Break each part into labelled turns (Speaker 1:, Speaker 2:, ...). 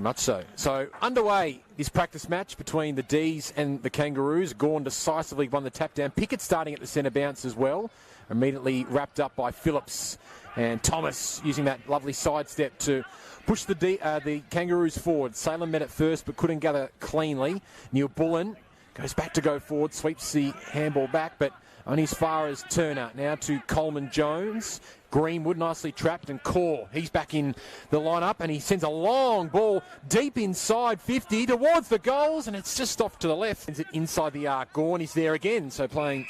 Speaker 1: much so. So underway, this practice match between the D's and the Kangaroos. Gawn decisively won the tap down. Pickett starting at the centre bounce as well. Immediately wrapped up by Phillips, and Thomas using that lovely sidestep to push the Kangaroos forward. Salem met it first but couldn't gather cleanly. Neil Bullen goes back to go forward, sweeps the handball back, but only as far as Turner. Now to Coleman Jones. Greenwood nicely trapped, and Core, he's back in the lineup, and he sends a long ball deep inside 50 towards the goals, and it's just off to the left. Sends it inside the arc. Gawn is there again, so playing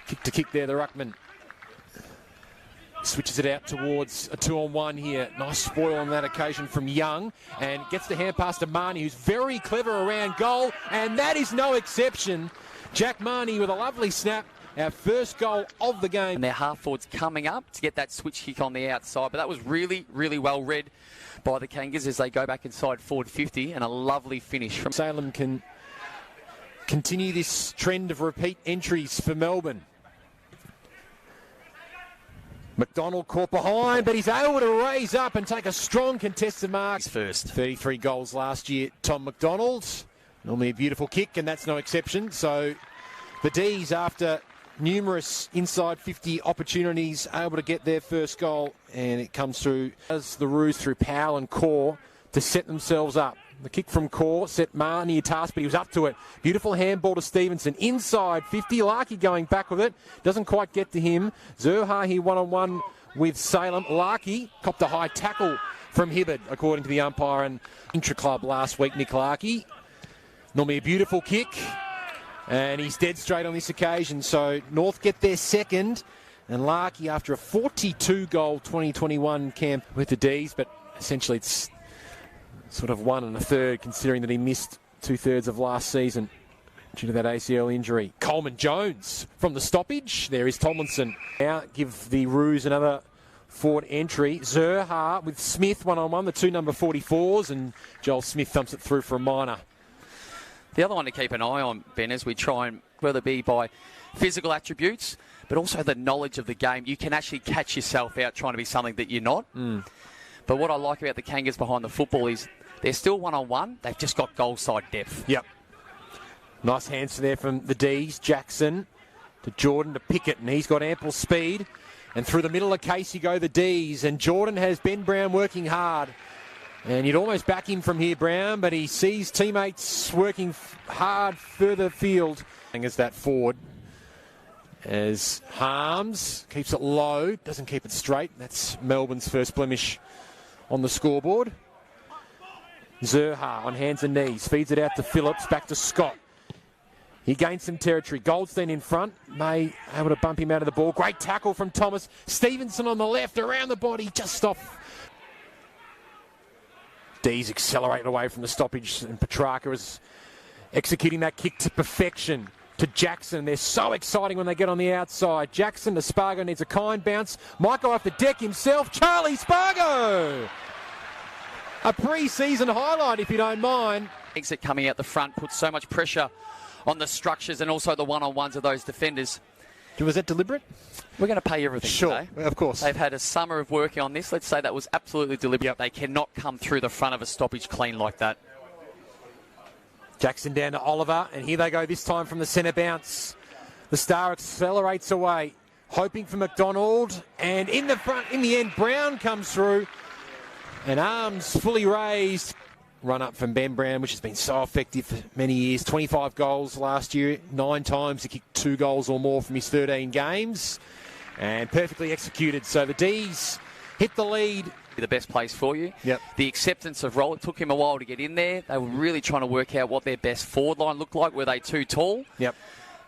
Speaker 1: kick to kick there, the ruckman. Switches it out towards a 2-on-1 here. Nice spoil on that occasion from Young, and gets the hand pass to Marnie, who's very clever around goal, and that is no exception. Jack Marnie with a lovely snap. Our first goal of the game.
Speaker 2: And their half forwards coming up to get that switch kick on the outside. But that was really, really well read by the Kangas as they go back inside forward 50, and a lovely finish from
Speaker 1: Salem can continue this trend of repeat entries for Melbourne. McDonald caught behind, but he's able to raise up and take a strong contested mark.
Speaker 2: His first.
Speaker 1: 33 goals last year, Tom McDonald. Normally a beautiful kick, and that's no exception. So the D's, after numerous inside 50 opportunities, able to get their first goal, and it comes through as the Roos through Powell and Core to set themselves up. The kick from Core set Marnie a task, but he was up to it. Beautiful handball to Stevenson inside 50. Larkey going back with it, doesn't quite get to him. Zerha here one-on-one with Salem. Larkey copped a high tackle from Hibbard, according to the umpire, and intra-club last week, Nick Larkey. Normally a beautiful kick, and he's dead straight on this occasion. So North get their second, and Larkey, after a 42-goal 2021 camp with the D's, but essentially it's sort of 1 1/3, considering that he missed 2/3 of last season due to that ACL injury. Coleman Jones from the stoppage. There is Tomlinson. Now give the Roos another forward entry. Zerha with Smith one-on-one, the two number 44s, and Joel Smith thumps it through for a minor.
Speaker 2: The other one to keep an eye on, Ben, as we try and, whether it be by physical attributes, but also the knowledge of the game, you can actually catch yourself out trying to be something that you're not. But what I like about the Kangas behind the football is they're still one-on-one. They've just got goal side depth.
Speaker 1: Yep. Nice hands there from the D's. Jackson to Jordan to Pickett, and he's got ample speed. And through the middle of Casey go the D's, and Jordan has Ben Brown working hard. And you'd almost back him from here, Brown, but he sees teammates working hard further field. As that forward, as Harms keeps it low, doesn't keep it straight. That's Melbourne's first blemish on the scoreboard. Zerha on hands and knees, feeds it out to Phillips, back to Scott. He gains some territory. Goldstein in front, May able to bump him out of the ball. Great tackle from Thomas. Stevenson on the left, around the body, just off. D's accelerating away from the stoppage, and Petrarca is executing that kick to perfection to Jackson. They're so exciting when they get on the outside. Jackson to Spargo, needs a kind bounce. Might go off the deck himself. Charlie Spargo! A pre-season highlight, if you don't mind.
Speaker 2: Exit coming out the front puts so much pressure on the structures and also the one-on-ones of those defenders.
Speaker 1: Was that deliberate?
Speaker 2: We're going to pay everything
Speaker 1: Sure,
Speaker 2: today.
Speaker 1: of course.
Speaker 2: They've had a summer of working on this. Let's say that was absolutely deliberate.
Speaker 1: Yep.
Speaker 2: They cannot come through the front of a stoppage clean like that.
Speaker 1: Jackson down to Oliver, and here they go this time from the centre bounce. The Star accelerates away, hoping for McDonald, and in the front, in the end, Brown comes through, and arms fully raised. Run up from Ben Brown, which has been so effective for many years. 25 goals last year, 9 times. He kicked 2 goals or more from his 13 games, and perfectly executed. So the D's hit the lead.
Speaker 2: The best place for you.
Speaker 1: Yep.
Speaker 2: The acceptance of role, it took him a while to get in there. They were really trying to work out what their best forward line looked like. Were they too tall?
Speaker 1: Yep.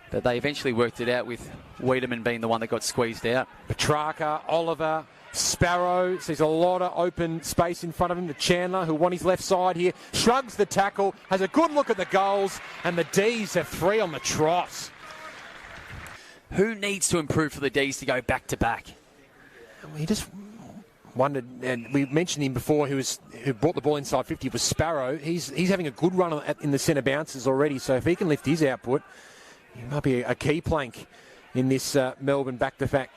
Speaker 2: But they eventually worked it out, with Wiedemann being the one that got squeezed out.
Speaker 1: Petrarca, Oliver, Sparrow sees a lot of open space in front of him. The Chandler, who won his left side here, shrugs the tackle, has a good look at the goals, and the D's have 3 on the trot.
Speaker 2: Who needs to improve for the D's to go back-to-back?
Speaker 1: He just wondered, and we mentioned him before, who brought the ball inside 50 was Sparrow. He's having a good run in the centre bounces already, so if he can lift his output, he might be a key plank in this Melbourne back-to-back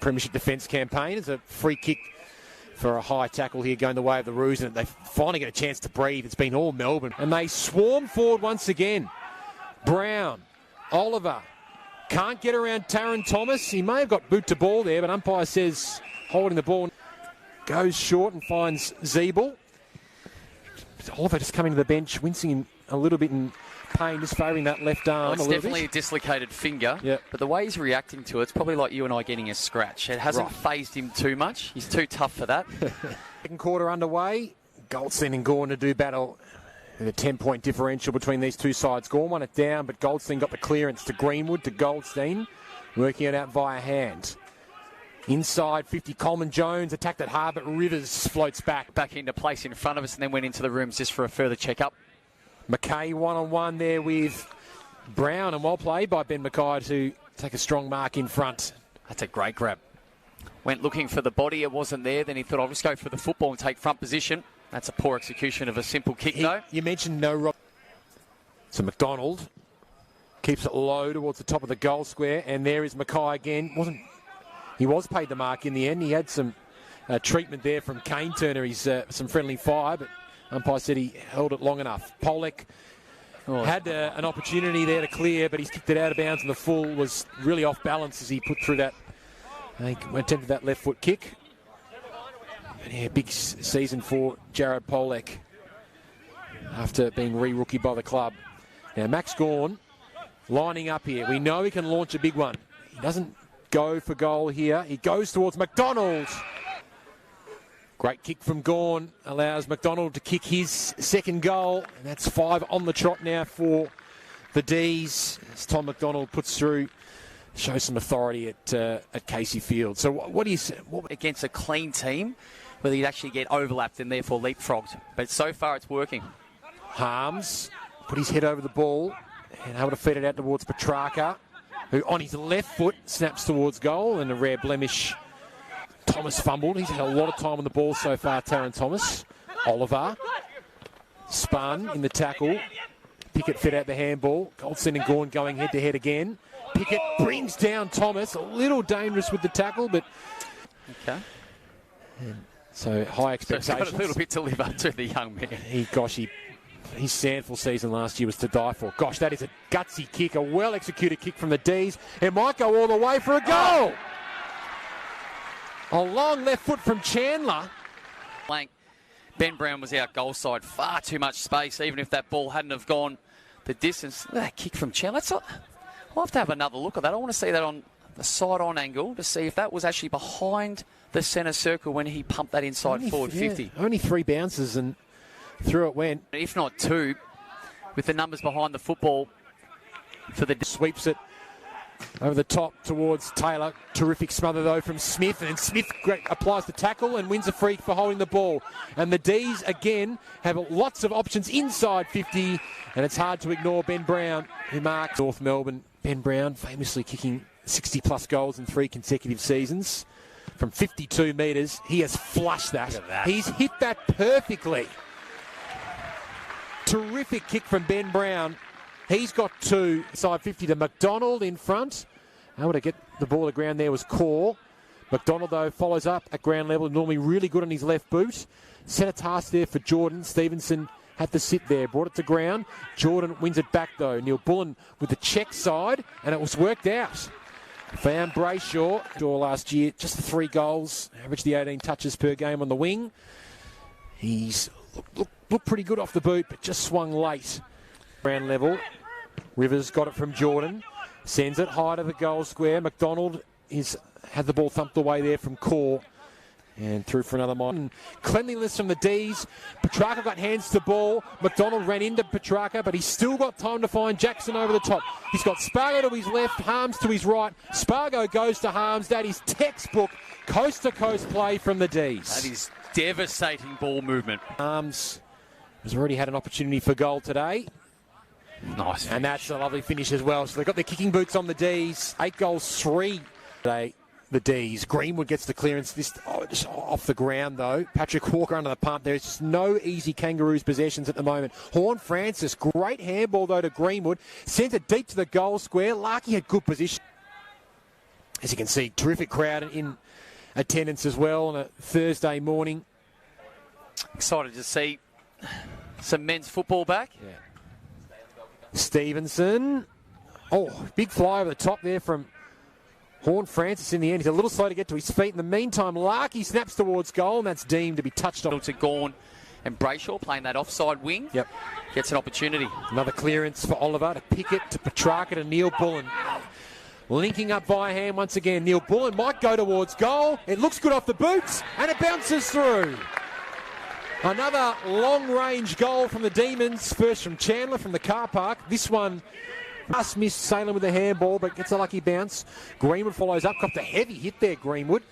Speaker 1: Premiership defence campaign. As a free kick for a high tackle here going the way of the Roos, and they finally get a chance to breathe. It's been all Melbourne. And they swarm forward once again. Brown, Oliver, can't get around Taron Thomas. He may have got boot to ball there, but umpire says holding the ball. Goes short and finds Zeeble. Oliver just coming to the bench, wincing a little bit in pain, just favouring that left arm.
Speaker 2: Well, it's definitely a dislocated finger, but the way he's reacting to it's probably like you and I getting a scratch. It hasn't phased him too much. He's too tough for that.
Speaker 1: Second quarter underway. Goldstein and Gawn to do battle with a 10-point differential between these two sides. Gawn won it down, but Goldstein got the clearance to Greenwood, to Goldstein, working it out via hand. Inside 50, Coleman Jones attacked it hard, but Rivers floats back
Speaker 2: into place in front of us and then went into the rooms just for a further check-up.
Speaker 1: McKay one-on-one there with Brown, and well played by Ben McKay to take a strong mark in front.
Speaker 2: That's a great grab. Went looking for the body, it wasn't there. Then he thought, I'll just go for the football and take front position. That's a poor execution of a simple kick, though.
Speaker 1: You mentioned no... So McDonald keeps it low towards the top of the goal square, and there is McKay again. He was paid the mark in the end. He had some treatment there from Kane Turner. He's some friendly fire, but umpire said he held it long enough. Pollock had an opportunity there to clear, but he's kicked it out of bounds, and the full was really off balance as he put through that. He attempted that left foot kick. And yeah, big season for Jared Pollock after being re-rookie by the club. Now Max Gawn lining up here. We know he can launch a big one. He doesn't go for goal here. He goes towards McDonald. Great kick from Gawn allows McDonald to kick his second goal, and that's 5 on the trot now for the D's as Tom McDonald puts through, shows some authority at Casey Field. So what do you say?
Speaker 2: Against a clean team, whether you'd actually get overlapped and therefore leapfrogged, but so far it's working.
Speaker 1: Harms put his head over the ball and able to feed it out towards Petrarca, who on his left foot snaps towards goal, and a rare blemish. Thomas fumbled. He's had a lot of time on the ball so far, Taron Thomas. Oliver spun in the tackle. Pickett fed out the handball. Goldstein and Gawn going head-to-head again. Pickett brings down Thomas. A little dangerous with the tackle, but...
Speaker 2: Okay.
Speaker 1: So high expectations.
Speaker 2: So he's got a little bit to live up to, the young man.
Speaker 1: His Sandful season last year was to die for. Gosh, that is a gutsy kick, a well-executed kick from the D's. It might go all the way for a goal. A long left foot from Chandler.
Speaker 2: Ben Brown was out goal side, far too much space, even if that ball hadn't have gone the distance. That kick from Chandler. I'll have to have another look at that. I want to see that on the side-on angle to see if that was actually behind the centre circle when he pumped that inside forward 50.
Speaker 1: Only 3 bounces and through it went.
Speaker 2: If not 2, with the numbers behind the football for the...
Speaker 1: Sweeps it over the top towards Taylor. Terrific smother, though, from Smith. And Smith applies the tackle and wins a free for holding the ball. And the D's, again, have lots of options inside 50. And it's hard to ignore Ben Brown, who marks North Melbourne. Ben Brown famously kicking 60-plus goals in 3 consecutive seasons. From 52 metres, he has flushed that. He's hit that perfectly. Terrific kick from Ben Brown. He's got 2, side 50 to McDonald in front. Able to get the ball to ground there was Core. McDonald, though, follows up at ground level, normally really good on his left boot. Set a task there for Jordan. Stevenson had to sit there, brought it to ground. Jordan wins it back, though. Neil Bullen with the check side, and it was worked out. Found Brayshaw last year, just the 3 goals, averaged the 18 touches per game on the wing. He's looked pretty good off the boot, but just swung late. Ground level. Rivers got it from Jordan. Sends it high to the goal square. McDonald had the ball thumped away there from Core. And through for another mine. Cleanliness from the D's. Petrarca got hands to ball. McDonald ran into Petrarca, but he's still got time to find Jackson over the top. He's got Spargo to his left, Harms to his right. Spargo goes to Harms. That is textbook coast-to-coast play from the D's.
Speaker 2: That is devastating ball movement.
Speaker 1: Harms has already had an opportunity for goal today.
Speaker 2: Nice.
Speaker 1: And that's a lovely finish as well. So they've got their kicking boots on the D's. 8 goals, 3 today. The D's. Greenwood gets the clearance just off the ground, though. Patrick Walker under the pump. There's just no easy Kangaroos possessions at the moment. Horn Francis, great handball, though, to Greenwood. Sent it deep to the goal square. Larkey had good position. As you can see, terrific crowd in attendance as well on a Thursday morning.
Speaker 2: Excited to see some men's football back.
Speaker 1: Yeah. Stevenson. Oh, big fly over the top there from Horn Francis in the end. He's a little slow to get to his feet. In the meantime, Larkey snaps towards goal, and that's deemed to be touched on.
Speaker 2: To Gawn and Brayshaw playing that offside wing.
Speaker 1: Yep.
Speaker 2: Gets an opportunity.
Speaker 1: Another clearance for Oliver to Pickett, to Petrarca, to Neil Bullen. Linking up by hand once again. Neil Bullen might go towards goal. It looks good off the boots, and it bounces through. Another long-range goal from the Demons. First from Chandler from the car park. This one just missed Salem with a handball, but gets a lucky bounce. Greenwood follows up. Copped a heavy hit there, Greenwood.